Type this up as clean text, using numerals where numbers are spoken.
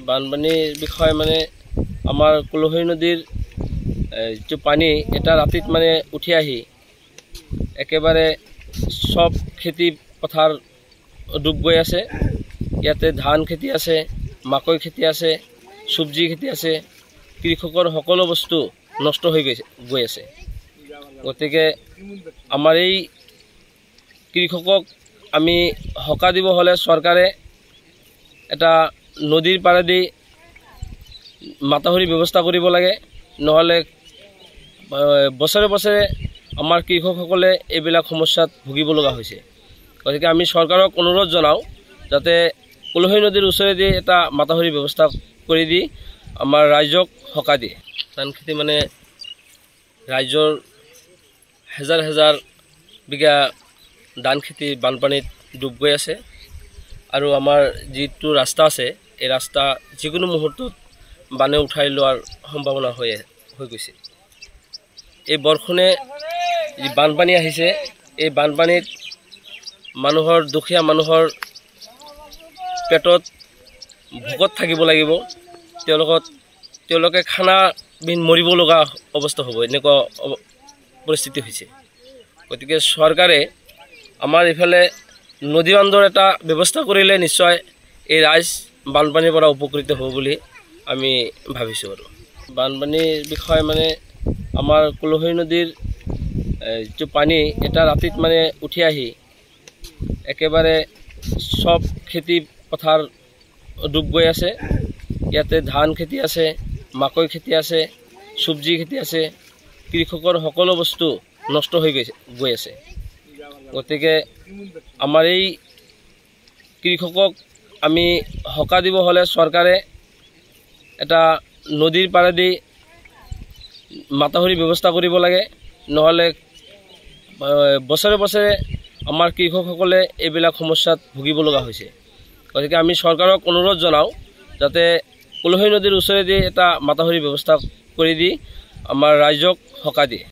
বানপানীৰ বিষয়ে মানে আমাৰ কুলহৈ নদীৰ যে পানী এটা ৰাতিত মানে উঠি আহি একেবাৰে সব খেতি পথাৰ ডুব গৈ আছে। ইয়াতে ধান খেতি আছে, মাকৈ খেতি আছে, সবজি খেতি আছে, কৃষকৰ সকলো বস্তু নষ্ট হৈ গৈ আছে। গতিকে আমাৰ এই কৃষকক আমি হকা দিব হলে চৰকাৰে এটা নদীৰ পাৰেদি মাথাউৰি ব্যৱস্থা কৰিব লাগে, নহলে বছৰে বছৰে আমাৰ কৃষকসকলে এইবিলাক সমস্যাত ভুগিব লগা হৈছে। গতিকে আমি চৰকাৰক অনুৰোধ জনাওঁ যাতে কুলহৈ নদীৰ ওচৰেদি এটা মাথাউৰি ব্যৱস্থা কৰি দি আমাৰ ৰাইজক হকা দিয়ে। ধান খেতি মানে ৰাইজৰ হেজাৰ হেজাৰ বিঘা ধান খেতি বানপানীত ডুব গৈ আছে। আৰু আমাৰ যিটো ৰাস্তা আছে এই ৰাস্তা যিকোনো মুহূৰ্তত বানে উঠাই লোৱাৰ সম্ভাৱনা হৈ গৈছে। এই বৰষুণে যি বানপানী আহিছে, এই বানপানীত মানুহৰ দুখীয়া মানুহৰ পেটত ভোকত থাকিব লাগিব, তেওঁলোকে খানাবিহীন মৰিব লগা অৱস্থা হ'ব, এনেকুৱা পৰিস্থিতি হৈছে। গতিকে চৰকাৰে আমাৰ ইফালে নদী বান্ধৰ এটা ব্যৱস্থা কৰিলে নিশ্চয় এই ৰাইজ বানপানীৰ পৰা উপকৃত হ'ব বুলি আমি ভাবিছোঁ। আৰু বানপানীৰ বিষয়ে মানে আমাৰ কুলহৈ নদীৰ যে পানী এটা ৰাতিত মানে উঠি আহি একেবাৰে সব খেতি পথাৰ ডুব গৈ আছে। ইয়াতে ধান খেতি আছে, মাকৈ খেতি আছে, সবজি খেতি আছে, কৃষকৰ সকলো বস্তু নষ্ট হৈ গৈ আছে। গতিকে আমাৰ এই কৃষকক আমি হকা দিব হলে চৰকাৰে এটা নদীৰ পাৰেদি মাথাউৰি ব্যৱস্থা কৰিব লাগে, নহলে বছৰে বছৰে আমাৰ কৃষকসকলে এইবিলাক সমস্যাত ভুগিব লগা হৈছে। গতিকে আমি চৰকাৰক অনুৰোধ জনাওঁ যাতে কুলহৈ নদীৰ ওচৰেদি এটা মাথাউৰি ব্যৱস্থা কৰি দি আমাৰ ৰাইজক হকা দিয়ে।